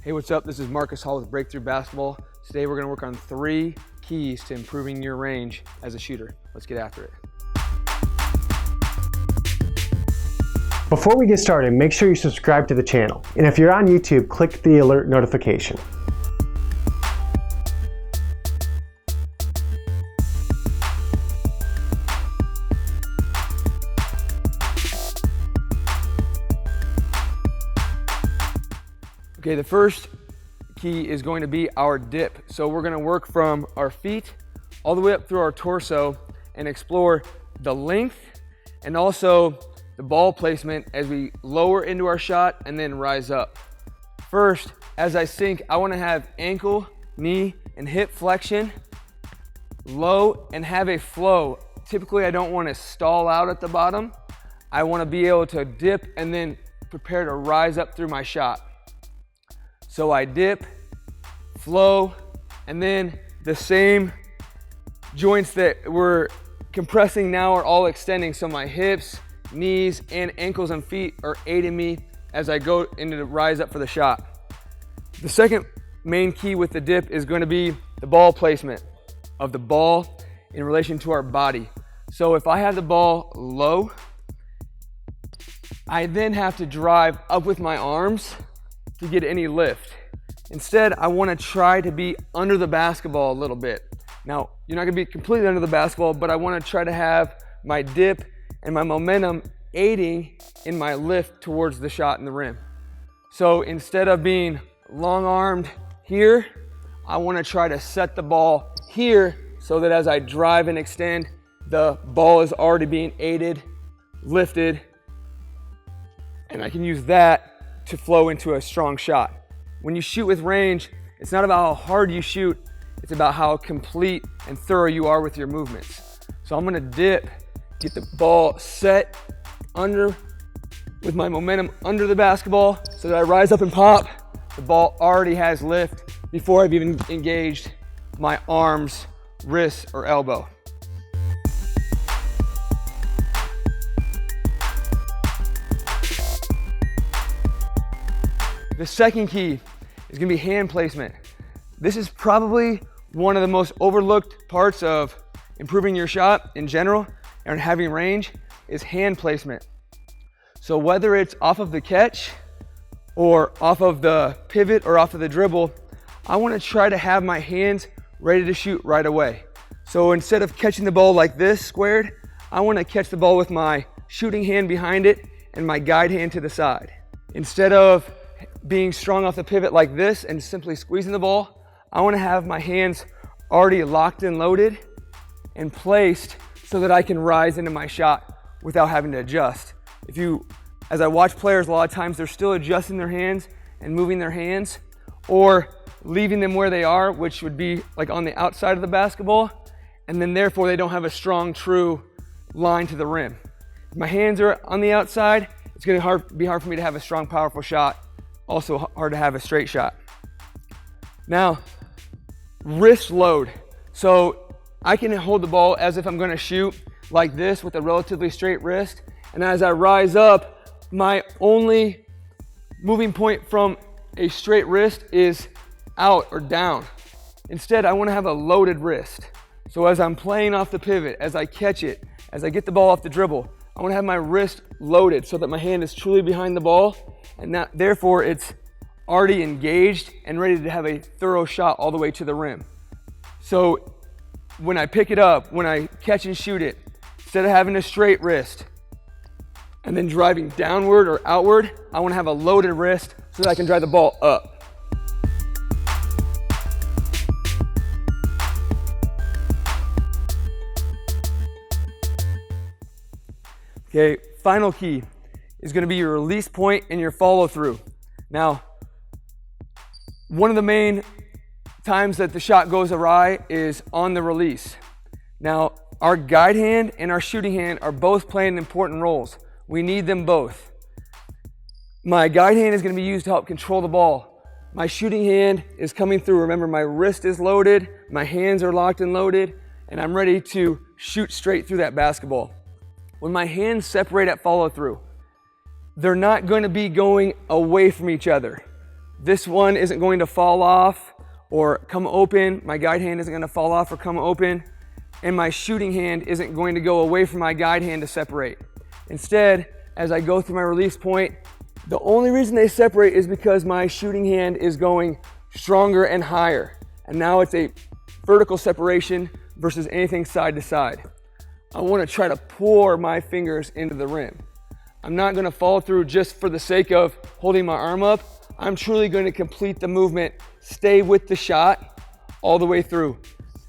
Hey, what's up? This is Marcus Hall with Breakthrough Basketball. Today we're going to work on 3 keys to improving your range as a shooter. Let's get after it. Before we get started, make sure you subscribe to the channel. And if you're on YouTube, click the alert notification. Okay, the first key is going to be our dip. So we're going to work from our feet all the way up through our torso and explore the length and also the ball placement as we lower into our shot and then rise up. First, as I sink, I want to have ankle, knee, and hip flexion low and have a flow. Typically, I don't want to stall out at the bottom. I want to be able to dip and then prepare to rise up through my shot. So I dip, flow, and then the same joints that we're compressing now are all extending. So my hips, knees, and ankles and feet are aiding me as I go into the rise up for the shot. The second main key with the dip is going to be the ball placement of the ball in relation to our body. So if I have the ball low, I then have to drive up with my arms to get any lift. Instead, I want to try to be under the basketball a little bit. Now, you're not going to be completely under the basketball, but I want to try to have my dip and my momentum aiding in my lift towards the shot in the rim. So instead of being long-armed here, I want to try to set the ball here so that as I drive and extend, the ball is already being aided, lifted, and I can use that to flow into a strong shot. When you shoot with range, it's not about how hard you shoot, it's about how complete and thorough you are with your movements. So I'm gonna dip, get the ball set under, with my momentum under the basketball, so that I rise up and pop, the ball already has lift before I've even engaged my arms, wrists, or elbow. The second key is going to be hand placement. This is probably one of the most overlooked parts of improving your shot in general and having range is hand placement. So whether it's off of the catch or off of the pivot or off of the dribble, I want to try to have my hands ready to shoot right away. So instead of catching the ball like this squared, I want to catch the ball with my shooting hand behind it and my guide hand to the side. Instead of being strong off the pivot like this and simply squeezing the ball, I want to have my hands already locked and loaded and placed so that I can rise into my shot without having to adjust. As I watch players, a lot of times they're still adjusting their hands and moving their hands or leaving them where they are, which would be like on the outside of the basketball, and then therefore they don't have a strong, true line to the rim. If my hands are on the outside, it's going to be hard for me to have a strong, powerful shot. Also hard to have a straight shot. Now, wrist load. So I can hold the ball as if I'm going to shoot like this with a relatively straight wrist. And as I rise up, my only moving point from a straight wrist is out or down. Instead, I want to have a loaded wrist. So as I'm playing off the pivot, as I catch it, as I get the ball off the dribble, I want to have my wrist loaded so that my hand is truly behind the ball and that therefore it's already engaged and ready to have a thorough shot all the way to the rim. So when I pick it up, when I catch and shoot it, instead of having a straight wrist and then driving downward or outward, I want to have a loaded wrist so that I can drive the ball up. Okay, final key is going to be your release point and your follow through. Now, one of the main times that the shot goes awry is on the release. Now, our guide hand and our shooting hand are both playing important roles. We need them both. My guide hand is going to be used to help control the ball. My shooting hand is coming through. Remember, my wrist is loaded, my hands are locked and loaded, and I'm ready to shoot straight through that basketball. When my hands separate at follow through, they're not going to be going away from each other. this one isn't going to fall off or come open. My guide hand isn't gonna fall off or come open. And my shooting hand isn't going to go away from my guide hand to separate. Instead, as I go through my release point, the only reason they separate is because my shooting hand is going stronger and higher. And now it's a vertical separation versus anything side to side. I want to try to pour my fingers into the rim. I'm not going to follow through just for the sake of holding my arm up. I'm truly going to complete the movement, stay with the shot all the way through,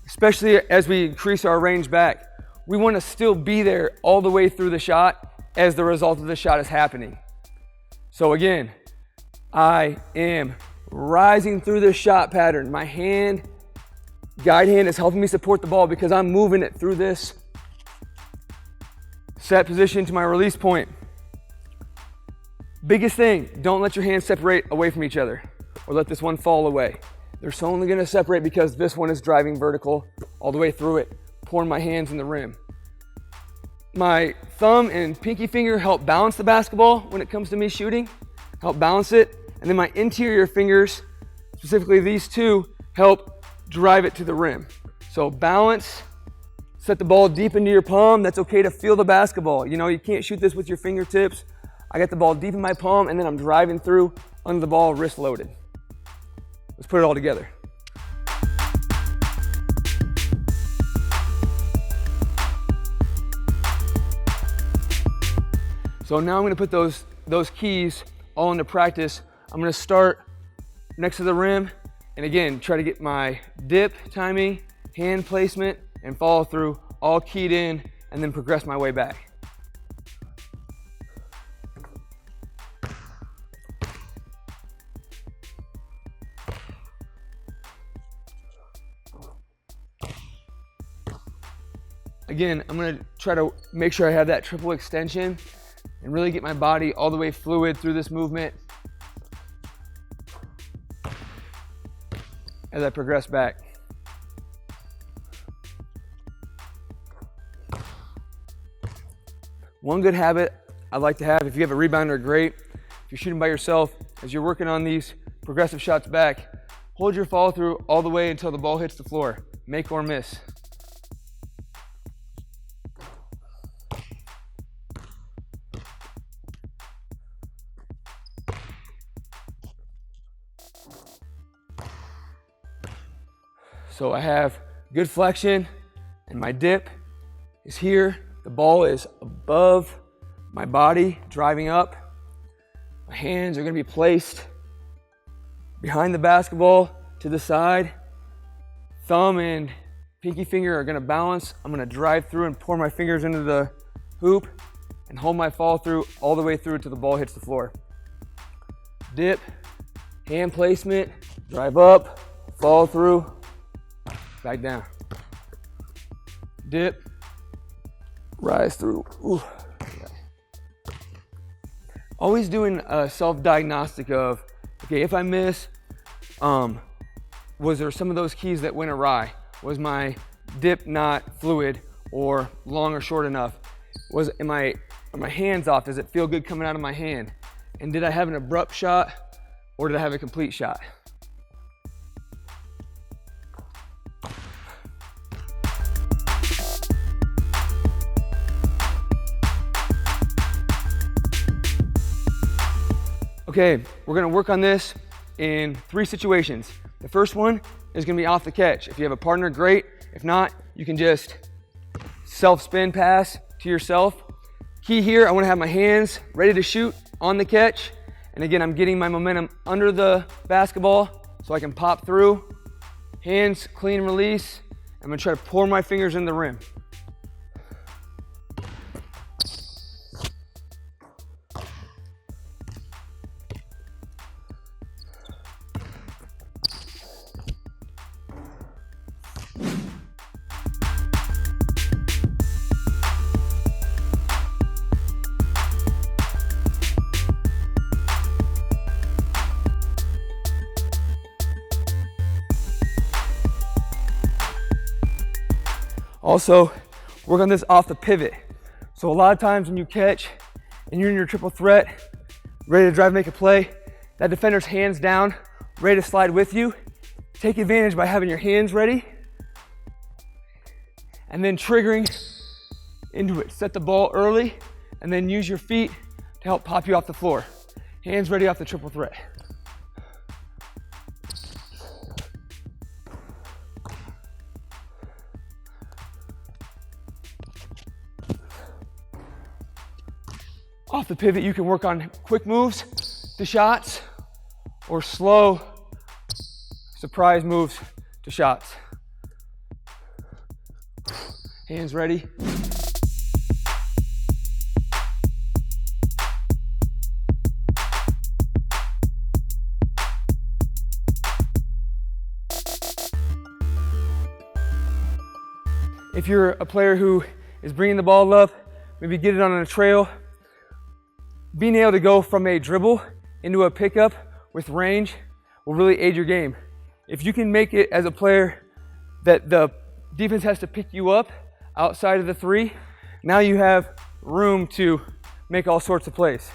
especially as we increase our range back. We want to still be there all the way through the shot as the result of the shot is happening. So again, I am rising through this shot pattern. My hand, guide hand is helping me support the ball because I'm moving it through this set position to my release point. Biggest thing, don't let your hands separate away from each other or let this one fall away. They're only gonna separate because this one is driving vertical all the way through it, pouring my hands in the rim. My thumb and pinky finger help balance the basketball when it comes to me shooting, help balance it. And then my interior fingers, specifically these two, help drive it to the rim. So balance, set the ball deep into your palm. That's okay to feel the basketball. You know, you can't shoot this with your fingertips. I got the ball deep in my palm and then I'm driving through under the ball, wrist loaded. Let's put it all together. So now I'm going to put those keys all into practice. I'm going to start next to the rim and again try to get my dip timing, hand placement, and follow through all keyed in and then progress my way back. Again, I'm going to try to make sure I have that triple extension and really get my body all the way fluid through this movement as I progress back. One good habit I'd like to have, if you have a rebounder, great. If you're shooting by yourself, as you're working on these progressive shots back, hold your follow through all the way until the ball hits the floor. Make or miss. So I have good flexion and my dip is here. The ball is above my body, driving up. My hands are gonna be placed behind the basketball to the side. Thumb and pinky finger are gonna balance. I'm gonna drive through and pour my fingers into the hoop and hold my follow through all the way through till the ball hits the floor. Dip, hand placement, drive up, follow through, back down. Dip, rise through. Ooh. Always doing a self-diagnostic of, okay, if I miss, was there some of those keys that went awry? Was my dip not fluid or long or short enough? Are my hands off? Does it feel good coming out of my hand? And did I have an abrupt shot or did I have a complete shot? Okay, we're gonna work on this in 3 situations. The first one is gonna be off the catch. If you have a partner, great. If not, you can just self-spin pass to yourself. Key here, I wanna have my hands ready to shoot on the catch. And again, I'm getting my momentum under the basketball so I can pop through. Hands, clean release. I'm gonna try to pour my fingers in the rim. Also, work on this off the pivot. So a lot of times when you catch and you're in your triple threat, ready to drive, make a play, that defender's hands down ready to slide with you, take advantage by having your hands ready and then triggering into it. Set the ball early and then use your feet to help pop you off the floor. Hands ready off the triple threat. Off the pivot, you can work on quick moves to shots or slow surprise moves to shots. Hands ready. If you're a player who is bringing the ball up, maybe get it on a trail, being able to go from a dribble into a pickup with range will really aid your game. If you can make it as a player that the defense has to pick you up outside of the three, now you have room to make all sorts of plays.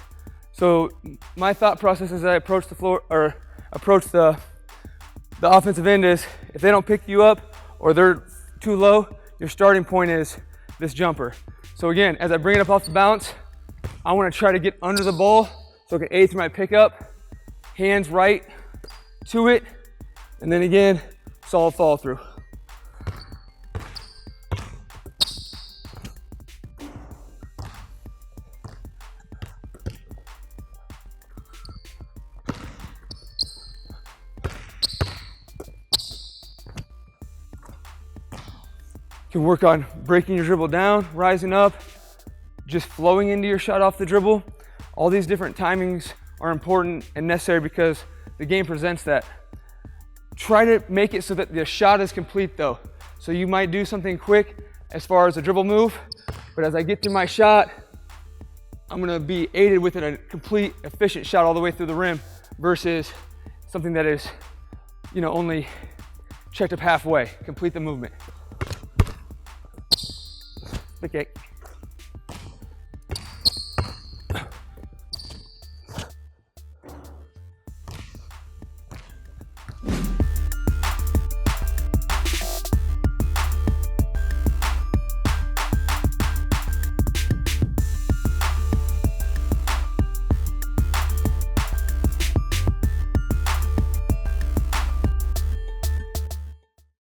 So my thought process as I approach the floor or approach the offensive end is if they don't pick you up or they're too low, your starting point is this jumper. So again, as I bring it up off the bounce, I want to try to get under the ball so I can aid through my pickup, hands right to it, and then again, solid follow through. You can work on breaking your dribble down, rising up, just flowing into your shot off the dribble. All these different timings are important and necessary because the game presents that. Try to make it so that the shot is complete though. So you might do something quick as far as a dribble move, but as I get through my shot, I'm gonna be aided with a complete, efficient shot all the way through the rim versus something that is, only checked up halfway. Complete the movement. Okay.